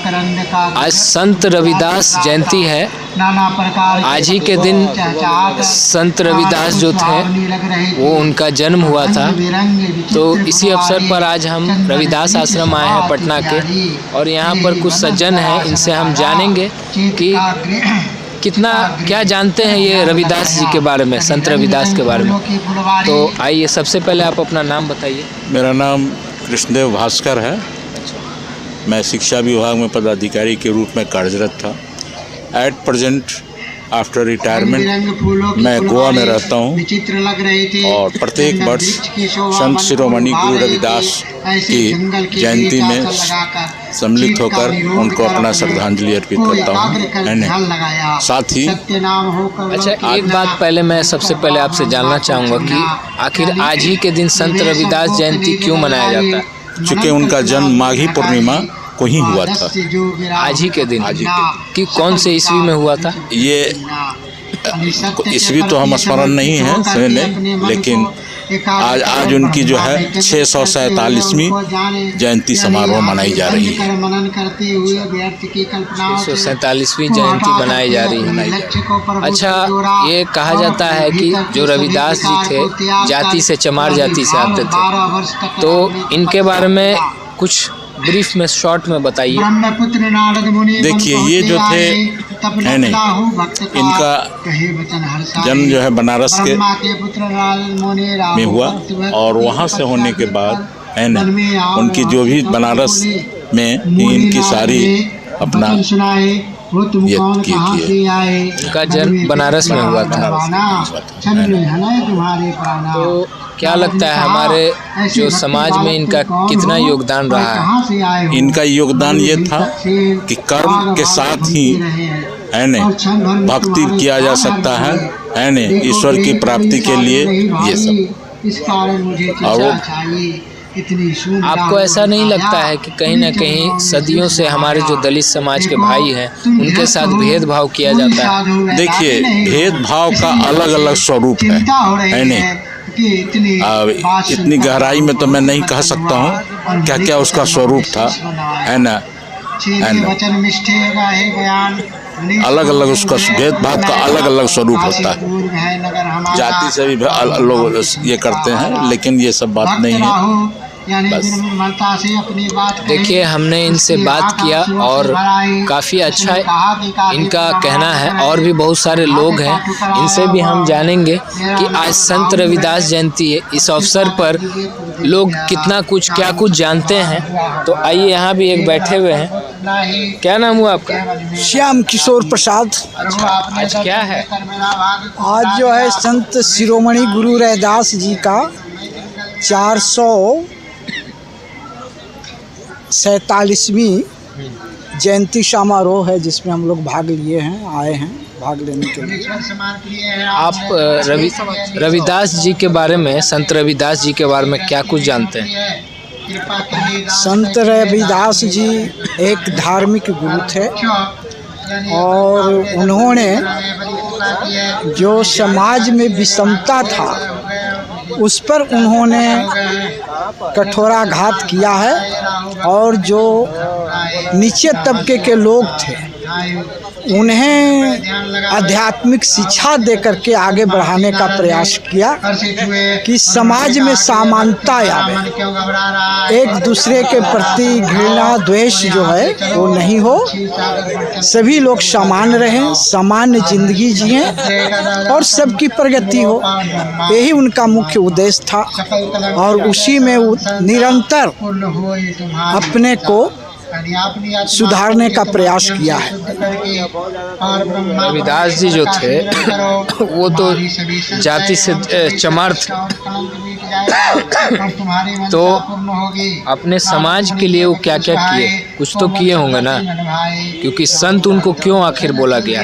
आज संत रविदास जयंती है। आज ही के दिन संत रविदास जो थे वो उनका जन्म हुआ था। तो इसी अवसर पर आज हम रविदास आश्रम आए हैं पटना के, और यहाँ पर कुछ सज्जन हैं, इनसे हम जानेंगे कि कितना क्या जानते हैं ये रविदास जी के बारे में, संत रविदास के बारे में। तो आइए, सबसे पहले आप अपना नाम बताइए। मेरा नाम कृष्णदेव भास्कर है। मैं शिक्षा विभाग में पदाधिकारी के रूप में कार्यरत था। एट प्रेजेंट आफ्टर रिटायरमेंट मैं गोवा में रहता हूँ, और प्रत्येक वर्ष संत शिरोमणि गुरु रविदास की जयंती में सम्मिलित होकर उनको अपना श्रद्धांजलि अर्पित करता हूँ। साथ ही अच्छा, एक बात पहले मैं सबसे पहले आपसे जानना चाहूँगा कि आखिर आज ही के दिन संत रविदास जयंती क्यों मनाया जाता है? चूँकि उनका जन्म माघी पूर्णिमा को ही हुआ था। आज ही के दिन? कि कौन से ईस्वी में हुआ था ये? ईस्वी तो हम स्मरण नहीं है मैंने, लेकिन आज उनकी जो है 647वीं जयंती समारोह मनाई जा रही है। 647वीं जयंती मनाई जा रही है। अच्छा, ये कहा जाता है कि जो रविदास जी थे जाति से, चमार जाति से आते थे, तो इनके बारे में कुछ ब्रीफ में, शॉर्ट में बताइए। देखिए, ये जो थे है नहीं, इनका जन्म जो है बनारस के में हुआ, और वहाँ से होने के बाद है ना, उनकी जो भी बनारस में इनकी सारी अपना का जन्म बनारस में हुआ था। तो क्या लगता है हमारे जो समाज में इनका कितना योगदान रहा है? इनका योगदान ये था कि कर्म के साथ ही है न भक्ति किया जा सकता है न, ईश्वर की प्राप्ति के लिए ये सब। और आपको ऐसा नहीं लगता है कि कहीं ना कहीं सदियों से हमारे जो दलित समाज के भाई हैं उनके साथ भेदभाव किया जाता है? देखिए, भेदभाव का अलग अलग स्वरूप है नहीं, इतनी गहराई में तो मैं नहीं कह सकता हूँ क्या क्या उसका स्वरूप था, है ना। अलग अलग उसका भेदभाव का अलग अलग स्वरूप होता है। जाति से भी लोग ये करते हैं, लेकिन ये सब बात नहीं है। देखिए, हमने इनसे बात किया और काफ़ी अच्छा इनका कहना है, और भी बहुत सारे लोग हैं, इनसे भी हम जानेंगे कि आज संत रविदास जयंती है, इस अवसर पर लोग कितना कुछ क्या कुछ जानते हैं। तो आइए, यहाँ भी एक बैठे हुए हैं। क्या नाम हुआ आपका? श्याम किशोर प्रसाद। अच्छा, आज क्या है? आज जो है संत शिरोमणि गुरु रविदास जी का 447वीं जयंती समारोह है, जिसमें हम लोग भाग लिए हैं, आए हैं भाग लेने के लिए। आप रविदास जी के बारे में, संत रविदास जी के बारे में क्या कुछ जानते हैं? संत रविदास जी एक धार्मिक गुरु थे, और उन्होंने जो समाज में विषमता था उस पर उन्होंने कठोराघात किया है, और जो नीचे तबके के लोग थे उन्हें आध्यात्मिक शिक्षा दे करके आगे बढ़ाने का प्रयास किया कि समाज में समानता आवे, एक दूसरे के प्रति घृणा द्वेष जो है वो नहीं हो, सभी लोग समान रहें, सामान्य जिंदगी जिएं और सबकी प्रगति हो। यही उनका मुख्य उद्देश्य था, और उसी में वो निरंतर अपने को सुधारने का प्रयास किया है। रविदास जी जो थे वो तो जाति से चमार थे, तो अपने समाज के लिए वो क्या क्या किए? कुछ तो किए होंगे ना, क्योंकि संत उनको क्यों आखिर बोला गया?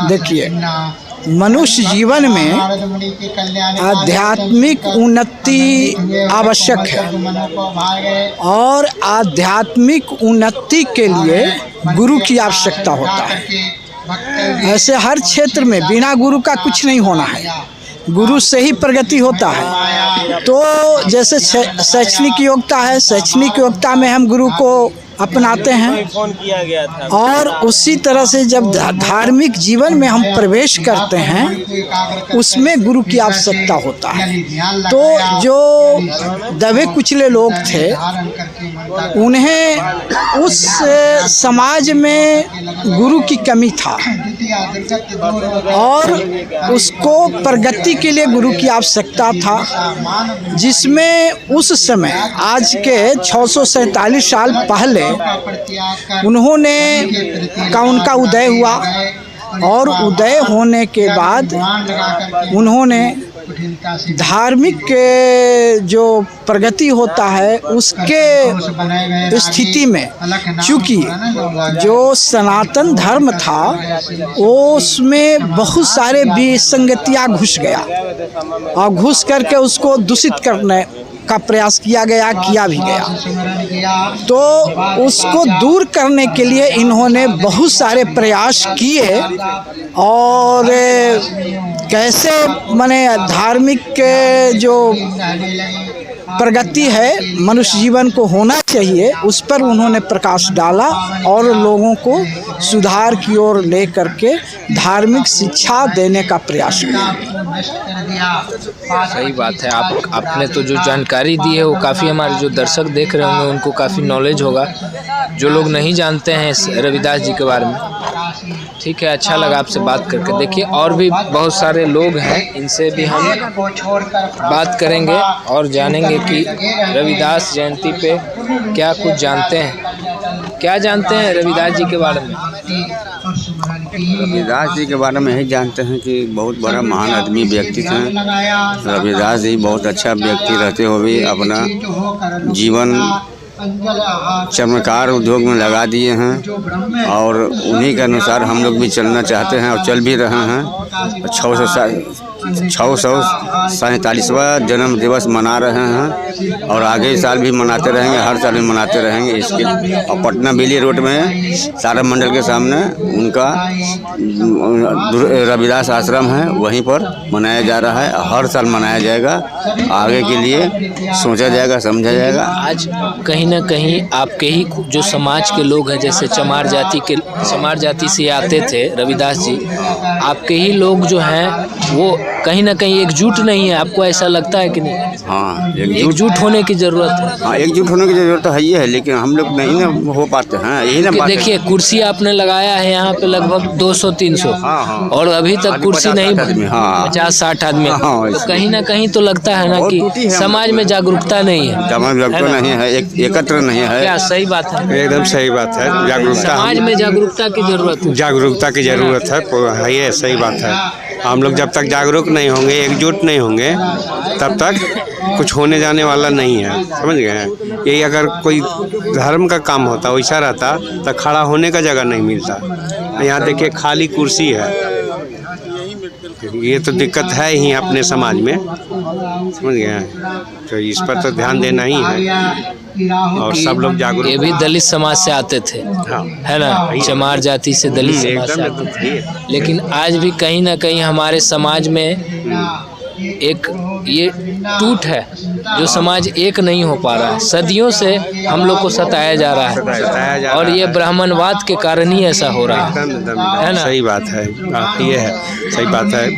देखिए, मनुष्य जीवन में आध्यात्मिक उन्नति आवश्यक है, और आध्यात्मिक उन्नति के लिए गुरु की आवश्यकता होता है। ऐसे हर क्षेत्र में बिना गुरु का कुछ नहीं होना है, गुरु से ही प्रगति होता है। तो जैसे शैक्षणिक योग्यता है, शैक्षणिक योग्यता में हम गुरु को अपनाते हैं। फोन किया गया था और उसी तरह से जब धार्मिक जीवन में हम प्रवेश करते हैं उसमें गुरु की आवश्यकता होता है। तो जो दबे कुचले लोग थे उन्हें उस समाज में गुरु की कमी था और उसको प्रगति के लिए गुरु की आवश्यकता था, जिसमें उस समय आज के 647 साल पहले उन्होंने उनका उदय हुआ और उदय होने के बाद उन्होंने धार्मिक जो प्रगति होता है उसके स्थिति में, चूँकि जो सनातन धर्म था उसमें बहुत सारे विसंगतियाँ घुस गया और घुस करके उसको दूषित करने का प्रयास किया भी गया। तो उसको दूर करने के लिए इन्होंने बहुत सारे प्रयास किए और कैसे माने धार्मिक जो प्रगति है मनुष्य जीवन को होना चाहिए उस पर उन्होंने प्रकाश डाला और लोगों को सुधार की ओर ले करके धार्मिक शिक्षा देने का प्रयास किया। सही बात है। आपने तो जो जानकारी दी है वो काफ़ी हमारे जो दर्शक देख रहे होंगे उनको काफ़ी नॉलेज होगा, जो लोग नहीं जानते हैं इस रविदास जी के बारे में। ठीक है, अच्छा लगा आपसे बात करके। देखिए और भी बहुत सारे लोग हैं, इनसे भी हम बात करेंगे और जानेंगे कि रविदास जयंती पे क्या कुछ जानते हैं। क्या जानते हैं रविदास जी के बारे में? रविदास जी के बारे में यही जानते हैं कि बहुत बड़ा महान आदमी व्यक्ति थे। रविदास जी बहुत अच्छा व्यक्ति रहते हुए भी अपना जीवन चमत्कार उद्योग में लगा दिए हैं और उन्हीं के अनुसार हम लोग भी चलना चाहते हैं और चल भी रहे हैं। 647वां जन्म दिवस मना रहे हैं और आगे साल भी मनाते रहेंगे, हर साल भी मनाते रहेंगे इसके। और पटना बेली रोड में सारा मंडल के सामने उनका रविदास आश्रम है, वहीं पर मनाया जा रहा है। हर साल मनाया जाएगा, आगे के लिए सोचा जाएगा, समझा जाएगा। आज कहीं ना कहीं आपके ही जो समाज के लोग हैं, जैसे चमार जाति से आते थे रविदास जी, आपके ही लोग जो हैं वो कहीं ना कहीं एकजुट नहीं है, आपको ऐसा लगता है कि नहीं? हाँ, एकजुट होने की ज़रूरत है। हाँ, एकजुट होने की ज़रूरत है ही है, लेकिन हम लोग नहीं ना हो पाते हैं। यही ना बात है। देखिए कुर्सी आपने लगाया है यहाँ पे लगभग 200-300 और अभी तक कुर्सी नहीं, 50-60 आदमी। तो कहीं ना कहीं तो लगता है ना कि समाज में जागरूकता नहीं है, जागरूकता नहीं है, एकत्र नहीं है। क्या सही बात है? एकदम सही बात है। जागरूकता, समाज में जागरूकता की जरूरत है। जागरूकता की ज़रूरत है, ये सही बात है। हम लोग जब तक जागरूक नहीं होंगे, एकजुट नहीं होंगे, तब तक कुछ होने जाने वाला नहीं है, समझ गए? यही अगर कोई धर्म का काम होता वैसा रहता तो खड़ा होने का जगह नहीं मिलता। यहाँ देखिए खाली कुर्सी है, ये तो दिक्कत है ही अपने समाज में, समझ गए? तो इस पर तो ध्यान देना ही है और सब लोग जागरूक। ये भी दलित समाज से आते थे, है ना? चमार जाति से, दलित समाज से आते थे। लेकिन आज भी कहीं ना कहीं हमारे समाज में एक ये टूट है, जो समाज एक नहीं हो पा रहा है। सदियों से हम लोग को सताया जा रहा है और ये ब्राह्मणवाद के कारण ही ऐसा हो रहा है ना? सही बात है, ये है, सही बात है।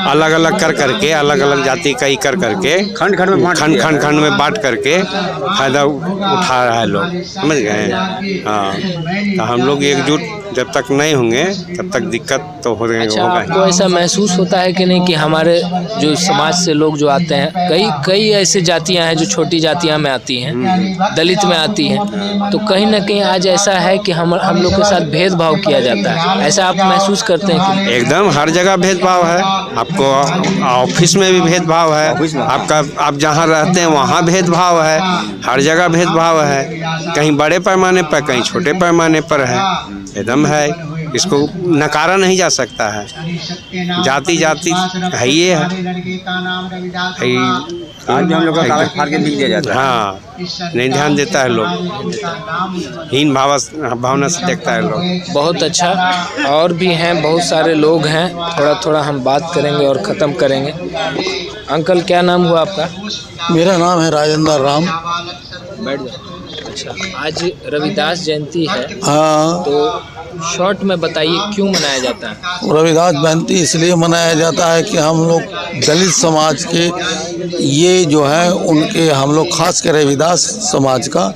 अलग अलग करके अलग अलग जाति का ही करके खंड में बांट करके फायदा उठा रहा है लोग, समझ गए? हाँ, तो हम लोग एकजुट जब तक नहीं होंगे तब तक दिक्कत तो होगा। अच्छा, आपको ऐसा महसूस होता है कि नहीं कि हमारे जो समाज से लोग जो आते हैं, कई ऐसे जातियां हैं जो छोटी जातियां में आती हैं, दलित में आती हैं, तो कहीं ना कहीं आज ऐसा है कि हम लोग के साथ भेदभाव किया जाता है, ऐसा आप महसूस करते हैं कि? एकदम हर जगह भेदभाव है। आपको ऑफिस में भी भेदभाव है, आप जहाँ रहते हैं वहाँ भेदभाव है, हर जगह भेदभाव है। कहीं बड़े पैमाने पर, कहीं छोटे पैमाने पर है, एकदम है। इसको नकारा नहीं जा सकता है। जाति है, ये है। आज भी हम लोग का कागज फाड़ के लिख दिया जाता है। हाँ, नहीं ध्यान देता है लोग, हीन भावना से देखता है लोग। बहुत अच्छा। और भी हैं, बहुत सारे लोग हैं, थोड़ा हम बात करेंगे और ख़त्म करेंगे। अंकल क्या नाम हुआ आपका? मेरा नाम है राजेंद्र राम। बैठ जाओ। अच्छा, आज रविदास जयंती है, हाँ, तो शॉर्ट में बताइए क्यों मनाया जाता है? रविदास जयंती इसलिए मनाया जाता है कि हम लोग दलित समाज के ये जो है उनके हम लोग खास कर रविदास समाज का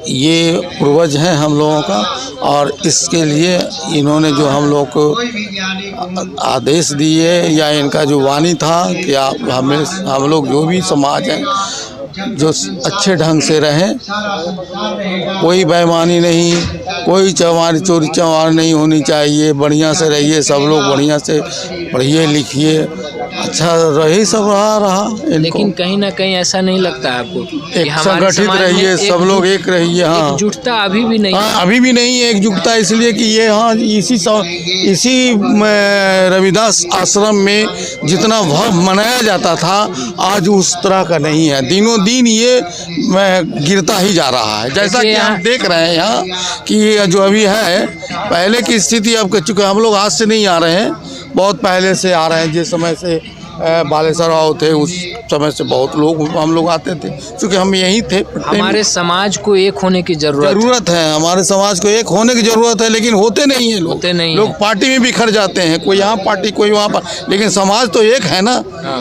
ये पूर्वज हैं हम लोगों का, और इसके लिए इन्होंने जो हम लोग को आदेश दिए या इनका जो वाणी था कि आप हम लोग जो भी समाज हैं जो अच्छे ढंग से रहें, कोई बेईमानी नहीं, कोई चोरी चमार नहीं होनी चाहिए, बढ़िया से रहिए, सब लोग बढ़िया से पढ़िए लिखिए, अच्छा रहे, सब रहा लेकिन कहीं ना कहीं ऐसा नहीं लगता है आपको कि एक हमारे संगठित समाज में रहिए, सब लोग एक रहिए। हाँ, एकजुटता अभी भी नहीं है। हाँ, अभी भी नहीं है एकजुटता, इसलिए कि ये हाँ इसी रविदास आश्रम में जितना भाव मनाया जाता था आज उस तरह का नहीं है, दिनों दिन ये गिरता ही जा रहा है। जैसा कि हम देख रहे हैं यहाँ कि ये जो अभी है, पहले की स्थिति अब चूँकि हम लोग आज से नहीं आ रहे हैं, बहुत पहले से आ रहे हैं। जिस समय से बालेश्वर राव थे उस समय से बहुत लोग हम लोग आते थे, क्योंकि हम यहीं थे। हमारे समाज को एक होने की जरूरत है, हमारे समाज को एक होने की जरूरत है, लेकिन होते नहीं है लोग पार्टी में बिखर जाते हैं, कोई यहाँ पार्टी कोई वहाँ पर, लेकिन समाज तो एक है ना।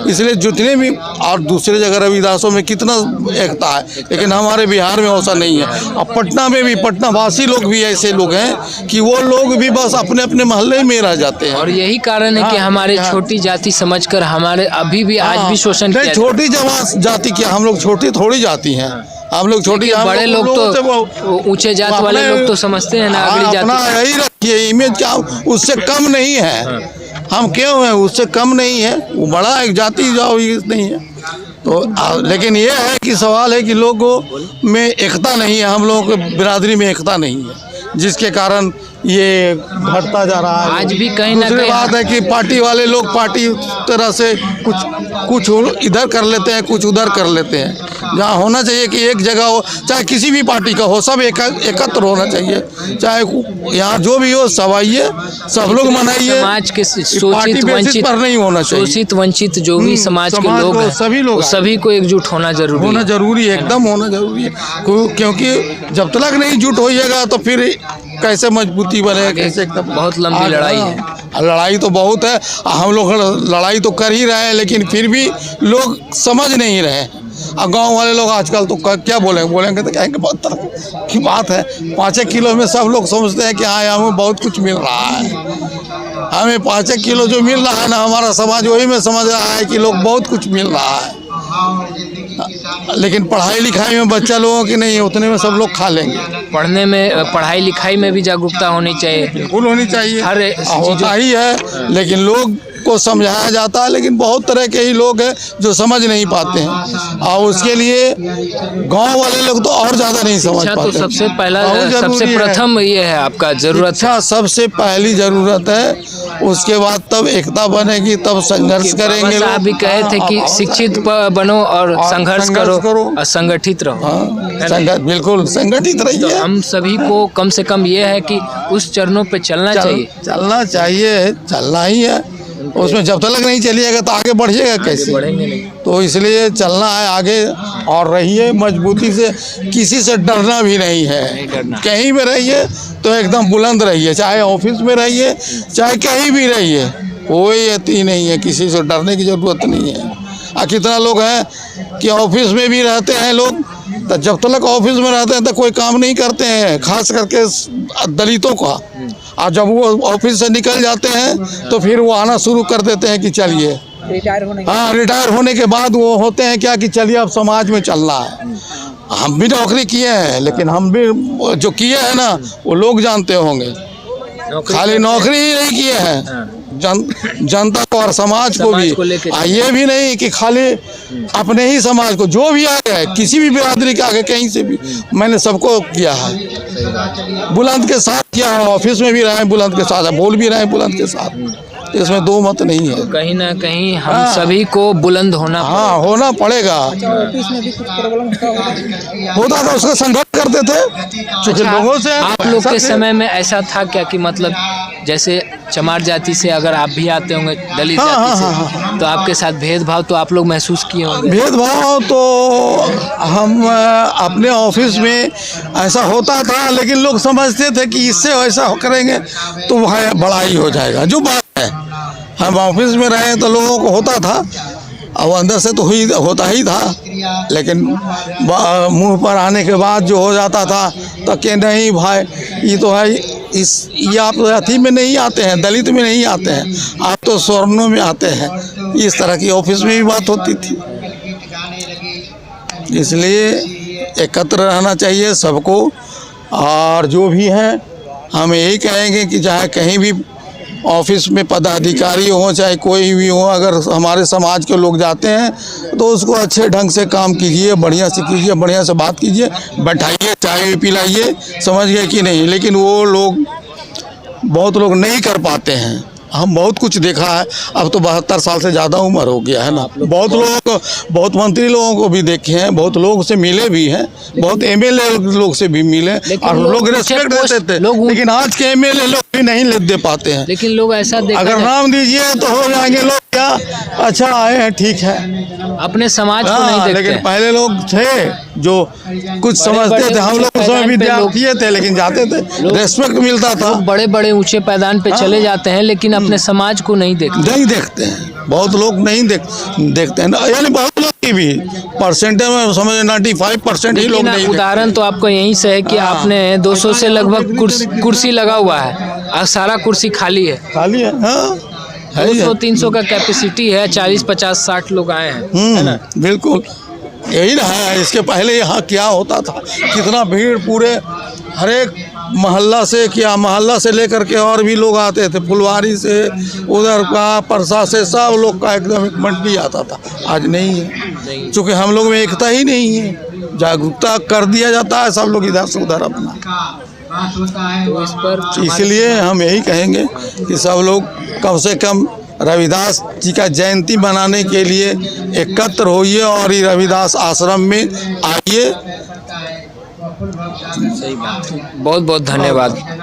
इसलिए जितने भी और दूसरे जगह रविदासों में कितना एकता है, लेकिन हमारे बिहार में ऐसा नहीं है। अब पटना में भी पटना वासी लोग भी ऐसे लोग हैं कि वो लोग भी बस अपने अपने मोहल्ले में रह जाते हैं, और यही कारण है कि हमारे छोटी जाति समझकर हमारे अभी भी आज भी शोषण किया। छोटी जाति क्या, हम लोग छोटी थोड़ी जाति हैं, हम लोग छोटी, बड़े लोग तो ऊंचे जात वाले लोग तो समझते हैं ना, अगली जाति यही रखिए इमेज क्या उससे कम नहीं है, हम क्यों हैं उससे कम नहीं है, वो बड़ा एक जाति जाओ नहीं है। तो लेकिन ये है कि सवाल है कि लोगों में एकता नहीं है, हम लोगों के बिरादरी में एकता नहीं है, जिसके कारण ये घटता जा रहा है। आज भी कहीं ना कहीं बात है कि पार्टी वाले लोग पार्टी तरह से कुछ इधर कर लेते हैं, कुछ उधर कर लेते हैं। जहाँ होना चाहिए कि एक जगह हो, चाहे किसी भी पार्टी का हो, सब एकत्र होना चाहिए, चाहे यहाँ जो भी हो सब आइए, सब लोग मनाइए। समाज के शोषित वंचित पर नहीं होना चाहिए, शोषित वंचित जो भी समाज के लोग हैं, सभी को एकजुट होना जरूरी है, एकदम होना जरूरी है, क्योंकि जब तक नहीं जुट होइएगा तो फिर कैसे मजबूती बनेगा, कैसे एकदम बहुत लंबी लड़ाई है। लड़ाई तो बहुत है, हम लोग लड़ाई तो कर ही रहे हैं, लेकिन फिर भी लोग समझ नहीं रहे। और गांव वाले लोग आजकल तो क्या बोलेंगे तो कहेंगे बहुत तरह की बात है, 5 किलो में सब लोग समझते हैं कि हाँ हमें बहुत कुछ मिल रहा है, हमें 5 किलो जो मिल रहा है ना, हमारा समाज वही में समझ रहा है कि लोग बहुत कुछ मिल रहा है। लेकिन पढ़ाई लिखाई में बच्चा लोगों की नहीं है, उतने में सब लोग खा लेंगे। पढ़ाई लिखाई में भी जागरूकता होनी चाहिए, बिल्कुल होनी चाहिए, हर होता ही है, लेकिन लोग को समझाया जाता है, लेकिन बहुत तरह के ही लोग हैं जो समझ नहीं पाते हैं, और उसके लिए गांव वाले लोग तो और ज़्यादा नहीं समझ पाते। तो सबसे पहला सबसे प्रथम ये है आपका जरूरत, अच्छा सबसे पहली ज़रूरत है, उसके बाद तब एकता बनेगी, तब संघर्ष करेंगे। आप भी कहे थे कि शिक्षित बनो और संघर्ष करो और संगठित रहो। बिल्कुल संगठित रहिए। तो हम सभी को कम से कम ये है कि उस चरणों पे चलना चाहिए, चलना ही है, उसमें जब तक नहीं चलिएगा तो आगे बढ़िएगा कैसे, बढ़ेंगे नहीं। तो इसलिए चलना है आगे, और रहिए मजबूती से, किसी से डरना भी नहीं है, कहीं भी रहिए तो एकदम बुलंद रहिए, चाहे ऑफिस में रहिए चाहे कहीं भी रहिए, कोई अति नहीं है, किसी से डरने की जरूरत नहीं है। कितना लोग हैं कि ऑफिस में भी रहते हैं लोग, तो जब तक ऑफिस में रहते हैं तो कोई काम नहीं करते हैं, खास करके दलितों का, और जब वो ऑफिस से निकल जाते हैं तो फिर वो आना शुरू कर देते हैं कि चलिए रिटायर होने के बाद वो होते हैं क्या कि चलिए अब समाज में चलना है। हम भी नौकरी किए हैं, लेकिन हम भी जो किए हैं ना वो लोग जानते होंगे, खाली नौकरी ही नहीं किए हैं, जनता को और समाज को भी, ये भी नहीं कि खाली अपने ही समाज को, जो भी आगे है किसी भी बिरादरी के आगे कहीं से भी मैंने सबको किया है, बुलंद के साथ किया है, ऑफिस में भी रहे बुलंद के साथ, बोल भी रहे बुलंद के साथ, इसमें दो मत नहीं है। कहीं ना कहीं हम सभी को बुलंद होना होना पड़ेगा। ऑफिस में भी कुछ प्रॉब्लम होता था, उसका संघर्ष करते थे, चूंकि लोगों से। आप लोग के समय में ऐसा था क्या कि मतलब जैसे चमार जाति से अगर आप भी आते होंगे, दलित हाँ, जाति हाँ, से, तो आपके साथ भेदभाव तो आप लोग महसूस किए होंगे। भेदभाव तो हम अपने ऑफिस में ऐसा होता था, लेकिन लोग समझते थे कि इससे ऐसा करेंगे तो वह बड़ा ही हो जाएगा। जो बात है, हम ऑफिस में रहे तो लोगों को होता था, अब अंदर से तो होता ही था, लेकिन मुंह पर आने के बाद जो हो जाता था तो कि नहीं भाई ये तो है, ये आप अथी में नहीं आते हैं, दलित में नहीं आते हैं, आप तो स्वर्णों में आते हैं। इस तरह की ऑफिस में भी बात होती थी। इसलिए एकत्र रहना चाहिए सबको, और जो भी है हम यही कहेंगे कि चाहे कहीं भी ऑफिस में पदाधिकारी हो चाहे कोई भी हो, अगर हमारे समाज के लोग जाते हैं तो उसको अच्छे ढंग से काम कीजिए, बढ़िया से कीजिए, बढ़िया से बात कीजिए, बैठाइए, चाय पिलाइए, समझ गए कि नहीं। लेकिन वो लोग, बहुत लोग नहीं कर पाते हैं। हम बहुत कुछ देखा है, अब तो 72 साल से ज़्यादा उम्र हो गया है ना। बहुत लोग, बहुत मंत्री लोगों को भी देखे हैं, बहुत लोगों से मिले भी हैं, बहुत एमएलए लोग से भी मिले, और लोग रेस्पेक्ट देते थे। लेकिन आज के एमएलए लोग भी नहीं दे पाते हैं। लेकिन लोग ऐसा अगर नाम दीजिए तो हो जाएंगे लोग, क्या अच्छा आए हैं, ठीक है, अपने समाज को नहीं देखते। लेकिन पहले लोग थे जो कुछ समझते थे। हम लोग उस समय विद्यार्थी थे, लेकिन जाते थे, रेस्पेक्ट मिलता था। बड़े बड़े ऊंचे पैदान पे चले जाते हैं, लेकिन अपने समाज को नहीं देखते हैं। बहुत लोग नहीं देखते हैं, यानी बहुत लोग की भी परसेंटेज में समझ 95% ही लोग नहीं। उदाहरण तो आपको यहीं से है कि आपने 200 से लगभग कुर्सी लगा हुआ है और सारा कुर्सी खाली है। हाँ, 200-300 का कैपेसिटी है, 40, 50, 60 लोग आए हैं, है ना? बिल्कुल यही ना है। इसके पहले यहाँ क्या होता था, कितना भीड़, पूरे हर एक मोहल्ला से, क्या मोहल्ला से लेकर के और भी लोग आते थे, फुलवारी से, उधर का परसा से, सब लोग का एकदम एक मंडी आता था। आज नहीं है, चूँकि हम लोग में एकता ही नहीं है। जागरूकता कर दिया जाता है, सब लोग इधर से उधर अपना। तो इस पर इसलिए हम यही कहेंगे कि सब लोग कम से कम रविदास जी का जयंती मनाने के लिए एकत्र होइए और ये रविदास आश्रम में आइए। बहुत बहुत धन्यवाद।